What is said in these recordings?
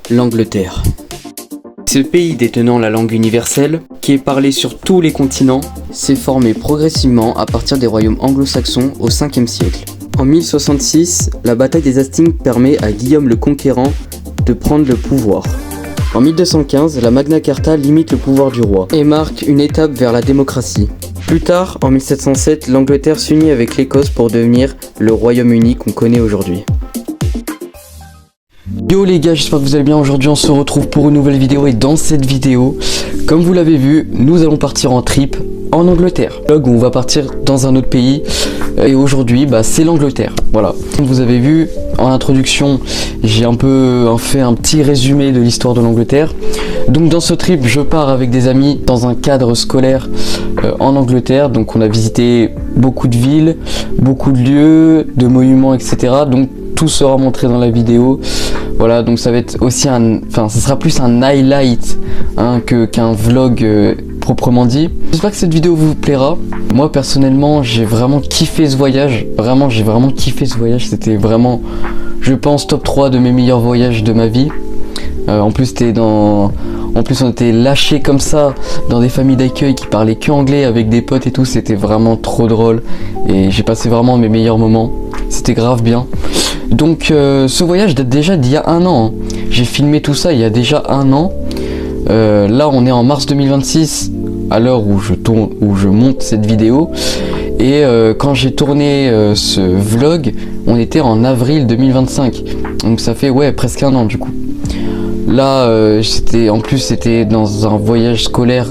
l'Angleterre. Ce pays détenant la langue universelle, qui est parlé sur tous les continents, s'est formé progressivement à partir des royaumes anglo-saxons au 5e siècle. En 1066, la bataille des Hastings permet à Guillaume le Conquérant de prendre le pouvoir. En 1215, la Magna Carta limite le pouvoir du roi et marque une étape vers la démocratie. Plus tard, en 1707, l'Angleterre s'unit avec l'Écosse pour devenir le Royaume-Uni qu'on connaît aujourd'hui. Yo les gars, j'espère que vous allez bien. Aujourd'hui on se retrouve pour une nouvelle vidéo et dans cette vidéo, comme vous l'avez vu, nous allons partir en trip en Angleterre. Vlog où on va partir dans un autre pays et aujourd'hui c'est l'Angleterre. Voilà. Comme vous avez vu en introduction, j'ai fait un petit résumé de l'histoire de l'Angleterre. Donc dans ce trip, je pars avec des amis dans un cadre scolaire en Angleterre. Donc on a visité beaucoup de villes, beaucoup de lieux, de monuments, etc. Donc tout sera montré dans la vidéo. Voilà, donc ça va être aussi ça sera plus un highlight qu'un vlog proprement dit. J'espère que cette vidéo vous plaira. Moi personnellement, j'ai vraiment kiffé ce voyage. J'ai vraiment kiffé ce voyage. C'était vraiment, je pense, top 3 de mes meilleurs voyages de ma vie. En plus, on était lâchés comme ça dans des familles d'accueil qui parlaient que anglais avec des potes et tout. C'était vraiment trop drôle et j'ai passé vraiment mes meilleurs moments. C'était grave bien. Donc ce voyage date déjà d'il y a un an. J'ai filmé tout ça il y a déjà un an. Là on est en mars 2026 à l'heure où je monte cette vidéo. Et quand j'ai tourné ce vlog, on était en avril 2025. Donc ça fait presque un an du coup. Là c'était dans un voyage scolaire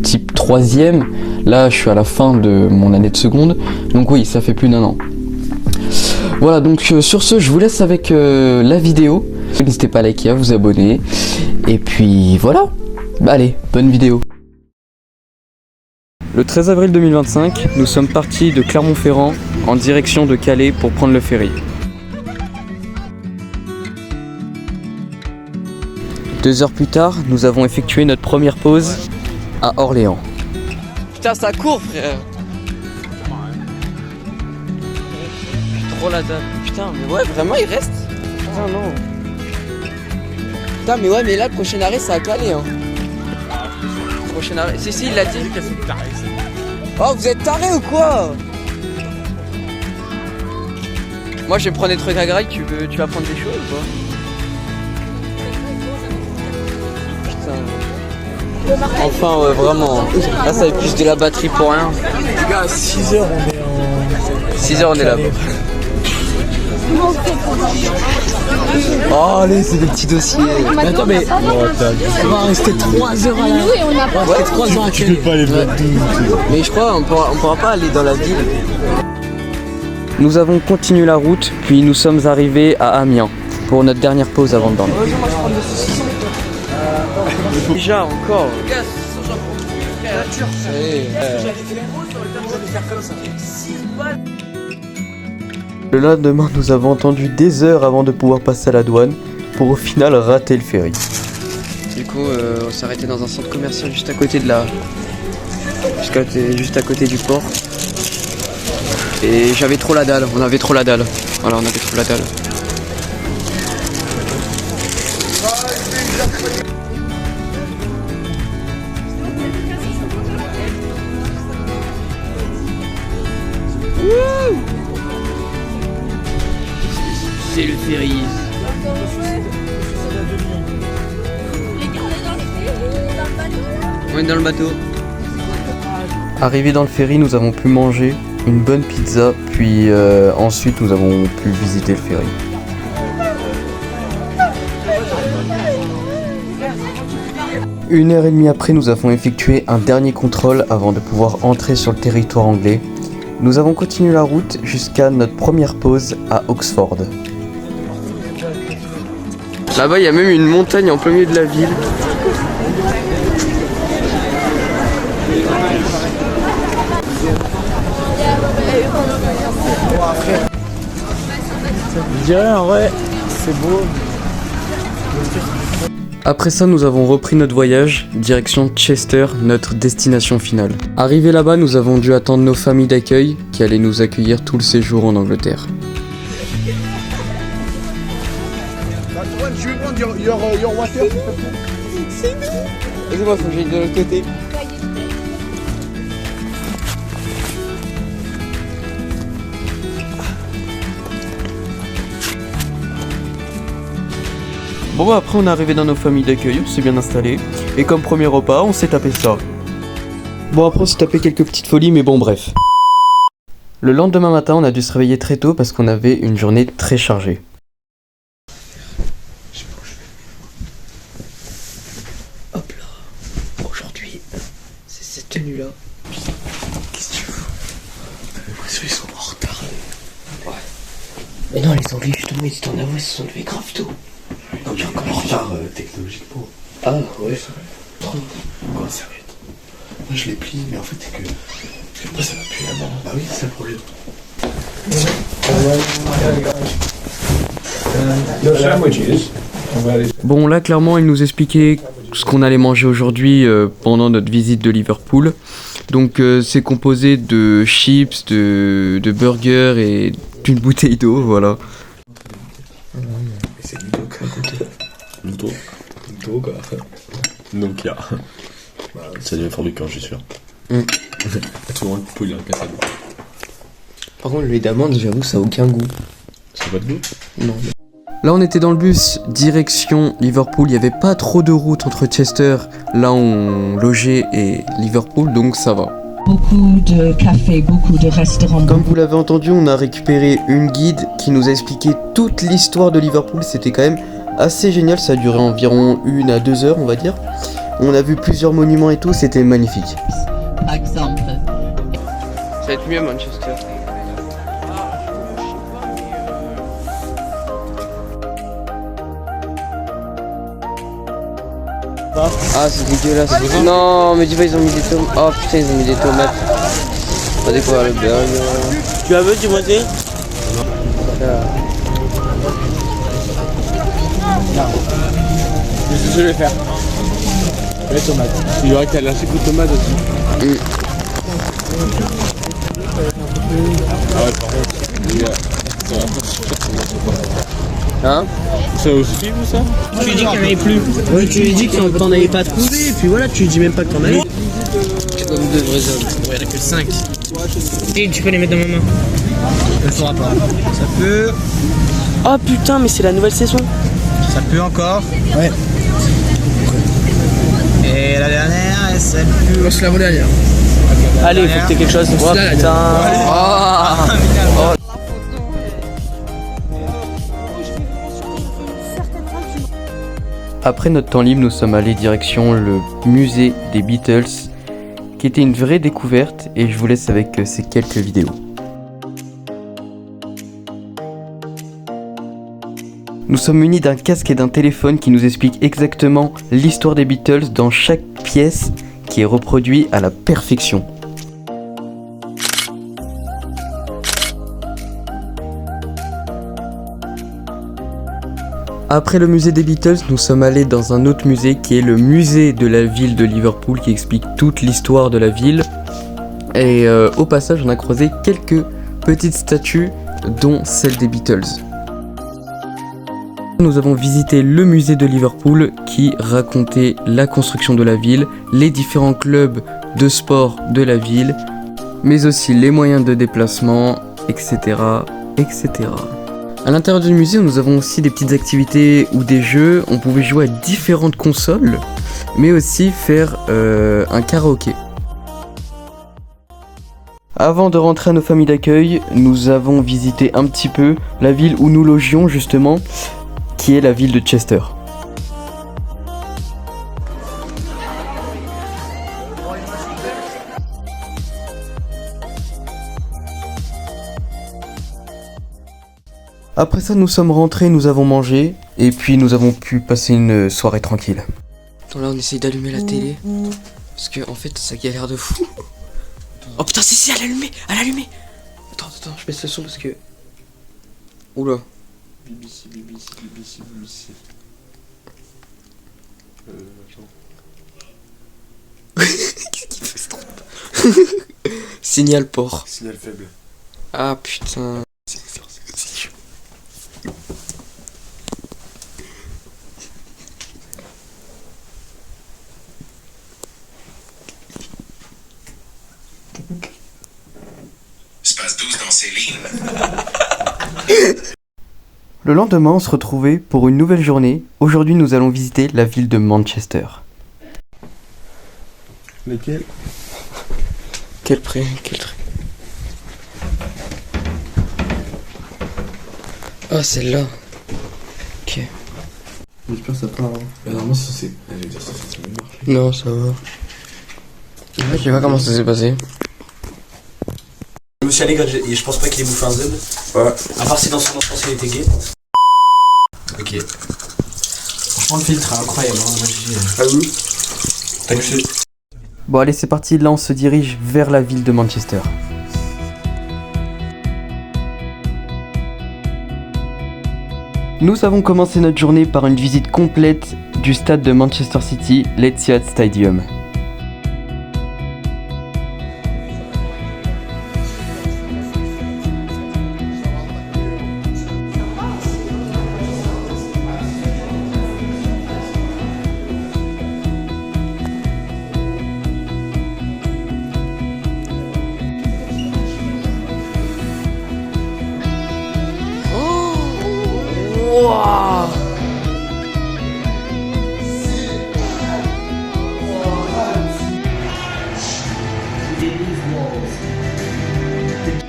type 3e. Là je suis à la fin de mon année de seconde. Donc oui, ça fait plus d'un an. Voilà, donc sur ce, je vous laisse avec la vidéo. N'hésitez pas à liker, à vous abonner. Et puis voilà. Allez, bonne vidéo. Le 13 avril 2025, nous sommes partis de Clermont-Ferrand en direction de Calais pour prendre le ferry. 2 heures plus tard, nous avons effectué notre première pause à Orléans. Putain, ça court, frère. Trop la dalle. Putain, mais ouais, vraiment il reste. Putain, non. Putain, mais ouais, mais là, le prochain arrêt, c'est à Calais. Prochain arrêt. Si, il l'a dit. Oh, vous êtes tarés ou quoi? Moi, je vais prendre des trucs à graille. Tu vas prendre des choses ou quoi? Putain. Enfin, ouais, vraiment. Là, ça épuise de la batterie pour rien. Les gars, à 6h, on est en... 6h, on est là-bas. Oh, allez, c'est des petits dossiers. Mais attends, mais on va rester 3 heures à la... Oui, on a pas... Ouais, 3 heures à Tu peux pas aller voir d'où. Mais je crois on pourra pas aller dans la ville. Nous avons continué la route, puis nous sommes arrivés à Amiens pour notre dernière pause avant de dormir. Déjà encore. Le lendemain, nous avons attendu des heures avant de pouvoir passer à la douane pour au final rater le ferry. Du coup, on s'est arrêté dans un centre commercial juste à côté juste à côté du port. Et j'avais trop la dalle, on avait trop la dalle. Voilà, on avait trop la dalle. C'est le ferry. On est dans le bateau. Arrivé dans le ferry, nous avons pu manger une bonne pizza, puis ensuite nous avons pu visiter le ferry. Une heure et demie après, nous avons effectué un dernier contrôle avant de pouvoir entrer sur le territoire anglais. Nous avons continué la route jusqu'à notre première pause à Oxford. Là-bas, il y a même une montagne en plein milieu de la ville. Je dirais en vrai, c'est beau. Après ça, nous avons repris notre voyage, direction Chester, notre destination finale. Arrivé là-bas, nous avons dû attendre nos familles d'accueil qui allaient nous accueillir tout le séjour en Angleterre. Antoine, je vais prendre your water. Excusez-moi, faut que j'aille de l'autre côté. Bon bah après on est arrivé dans nos familles d'accueil, on s'est bien installé. Et comme premier repas, on s'est tapé ça. Bon après on s'est tapé quelques petites folies, mais bon bref. Le lendemain matin, on a dû se réveiller très tôt parce qu'on avait une journée très chargée. Hop là, aujourd'hui, c'est cette tenue-là. Qu'est-ce que tu fous? Ils sont en retard. Ouais. Mais non, les Anglais, justement, ils étaient en avance, ils se sont levés grave tôt. Non, mais encore en retard technologiquement. Ah, ouais. Quoi, ça va être. Moi je l'ai plié, mais en fait c'est que. Parce que moi ça va plus la main. Bah oui, c'est ça le problème. Bon, là, clairement, il nous expliquait ce qu'on allait manger aujourd'hui pendant notre visite de Liverpool. Donc, c'est composé de chips, de burgers et d'une bouteille d'eau, voilà. C'est Ludoka à côté. Ludoka. Nokia. Ça devient fort du cœur, je suis sûr. Tout le monde peut lire un cassade. Par contre, le lait d'amande, j'avoue, ça a aucun goût. Ça va de goût? Non. Là, on était dans le bus direction Liverpool. Il n'y avait pas trop de route entre Chester, là où on logeait, et Liverpool, donc ça va. Beaucoup de cafés, beaucoup de restaurants. Comme vous l'avez entendu, on a récupéré une guide qui nous a expliqué toute l'histoire de Liverpool. C'était quand même assez génial, ça a duré environ 1 à 2 heures, on va dire. On a vu plusieurs monuments et tout, c'était magnifique. Par exemple. Ça va être mieux Manchester. Ah, c'est dégueulasse. Non, mais dis pas, ils ont mis des tomates. Oh putain, ils ont mis des tomates. Regardez quoi, le burger. Tu la veux, tu vois, c'est C'est ce que je vais faire. Les tomates. Il y aurait qu'à lâcher coup de tomates aussi. Ah ouais, par contre. Hein? Ça aussi, vous, ça? Tu lui dis qu'il n'y en avait plus. Ouais, tu lui dis que t'en avais pas trouvé, et puis voilà, tu lui dis même pas que t'en avais. Comme de vrais hommes. Bon, il y en a que 5. Et tu peux les mettre dans ma main. Elle le fera pas. Ça peut. Oh putain, mais c'est la nouvelle saison. Ça peut encore. Ouais. Et la dernière, celle plus. Moi, je la dernière. Allez, il faut que t'aies quelque chose. Oh putain. Après notre temps libre, nous sommes allés direction le musée des Beatles, qui était une vraie découverte, et je vous laisse avec ces quelques vidéos. Nous sommes munis d'un casque et d'un téléphone qui nous explique exactement l'histoire des Beatles dans chaque pièce, qui est reproduit à la perfection. Après le musée des Beatles, nous sommes allés dans un autre musée qui est le musée de la ville de Liverpool, qui explique toute l'histoire de la ville. Et au passage, on a croisé quelques petites statues, dont celle des Beatles. Nous avons visité le musée de Liverpool qui racontait la construction de la ville, les différents clubs de sport de la ville, mais aussi les moyens de déplacement, etc. etc. À l'intérieur du musée, nous avons aussi des petites activités ou des jeux. On pouvait jouer à différentes consoles, mais aussi faire un karaoké. Avant de rentrer à nos familles d'accueil, nous avons visité un petit peu la ville où nous logions justement, qui est la ville de Chester. Après ça, nous sommes rentrés, nous avons mangé, et puis nous avons pu passer une soirée tranquille. Attends, là on essaye d'allumer la télé, parce que en fait ça galère de fou. Oh putain, si, elle a allumé, Attends, je baisse le son parce que... Oula. BBC. Qu'est-ce qu'il fait ce trompe? Signal port. Signal faible. Ah putain. Le lendemain, on se retrouvait pour une nouvelle journée. Aujourd'hui, nous allons visiter la ville de Manchester. Lesquels? Quel prix? Quel truc? Ah, celle-là. Ok. J'espère que ça part. Hein. Normalement, ça c'est. L'exercice, ça va marcher. Non, ça va. Je sais pas comment ça s'est passé. Je me suis allé et je pense pas qu'il ait bouffé un Z. Ouais. À part si dans son enfance il était gay. Ok. Franchement, le filtre est incroyable. Hein. Moi, j'ai... Ah oui. T'as touché. Bon, allez, c'est parti. Là, on se dirige vers la ville de Manchester. Nous avons commencé notre journée par une visite complète du stade de Manchester City, l'Etihad Stadium.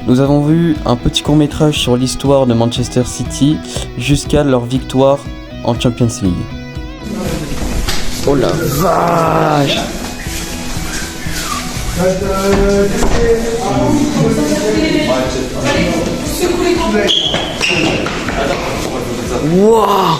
Nous avons vu un petit court-métrage sur l'histoire de Manchester City jusqu'à leur victoire en Champions League. Oh la vache! Wouah!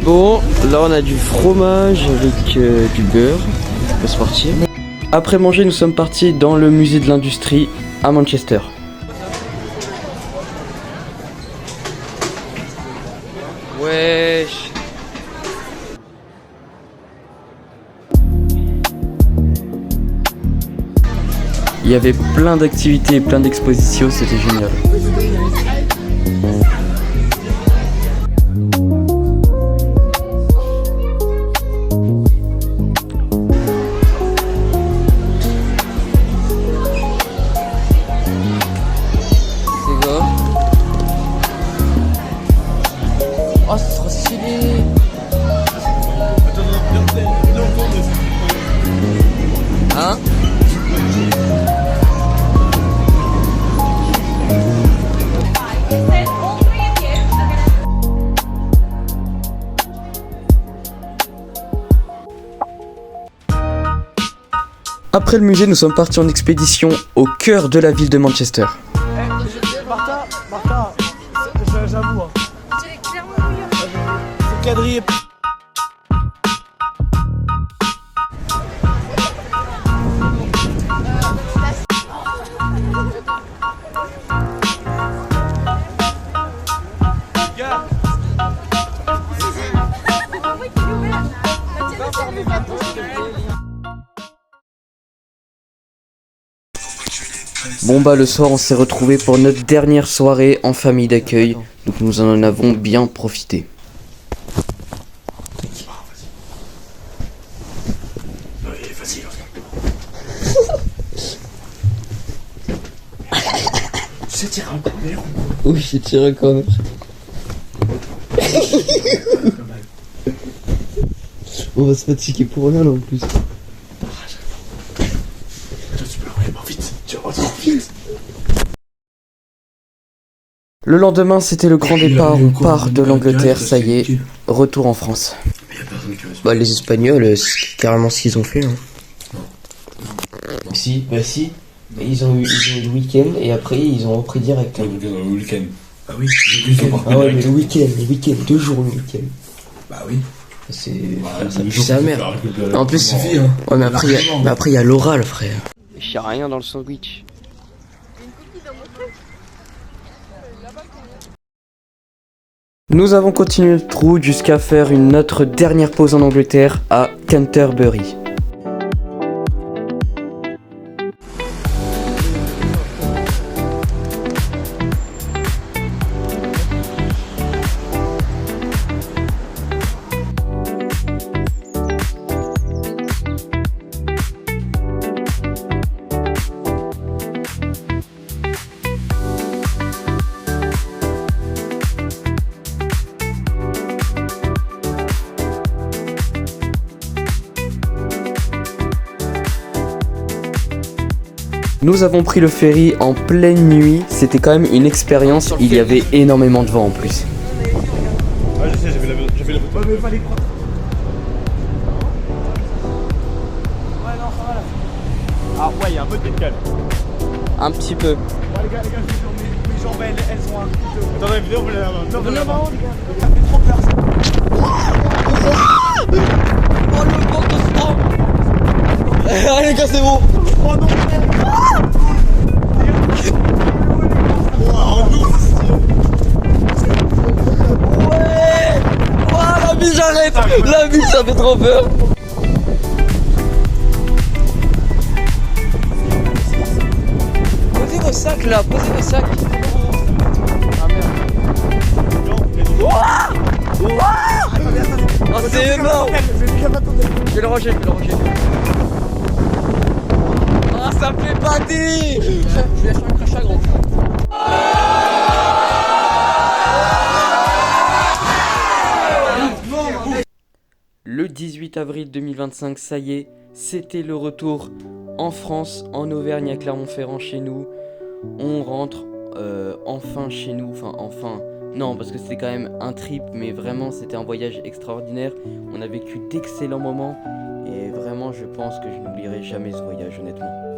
Bon, là on a du fromage avec du beurre, on peut se partir. Après manger, nous sommes partis dans le musée de l'industrie à Manchester. Wesh. Il y avait plein d'activités et plein d'expositions, c'était génial. Oh, c'est trop stylé! Hein? Après le musée, nous sommes partis en expédition au cœur de la ville de Manchester. Martha, j'avoue. Hein. C'est quadrillé. Bon bah le soir on s'est retrouvés pour notre dernière soirée en famille d'accueil, donc nous en avons bien profité. C'est tiré un corner. Oui, j'ai tiré un corner. On va se fatiguer pour rien là en plus. Le lendemain, c'était le grand départ. On part de l'Angleterre, ça y est, retour en France. Bah, les Espagnols, c'est carrément ce qu'ils ont fait. Hein. Si. Ils ont eu le week-end et après ils ont repris direct. Hein. Le week-end. Ah oui, Ah ouais, mais le week-end, 2 jours le week-end. Bah oui. C'est. Ça pue sa mère. En plus, hein. Ouais, mais après, il y a l'oral, frère. Il n'y a rien dans le sandwich. Nous avons continué notre route jusqu'à faire notre dernière pause en Angleterre à Canterbury. Nous avons pris le ferry en pleine nuit. C'était quand même une expérience. Il y avait énormément de vent en plus. Ah, je sais, j'avais la photo. Ouais, mais fallait croire. Ouais, non, ça va là. Ah, ouais, il y a un peu de décalage. Un petit peu. Ouais, les gars, mes jambes, elles ont un coup de. Attends, la vidéo, vous l'avez avant. Non, venez avant, les gars. Ça fait trop peur, ça. Oh le vent de sang. Allez les gars, c'est bon. Oh non, Ouais. Oh la vie, j'arrête. La vie, ça fait trop peur. Posez vos sacs là, posez vos sacs. Ah merde. Oh c'est énorme. Je vais le ranger, Ah ça me fait bader. Je vais lâcher un crachat gros. Le 18 avril 2025, ça y est, c'était le retour en France, en Auvergne à Clermont-Ferrand chez nous. On rentre enfin chez nous, enfin, non parce que c'était quand même un trip, mais vraiment c'était un voyage extraordinaire. On a vécu d'excellents moments et vraiment je pense que je n'oublierai jamais ce voyage honnêtement.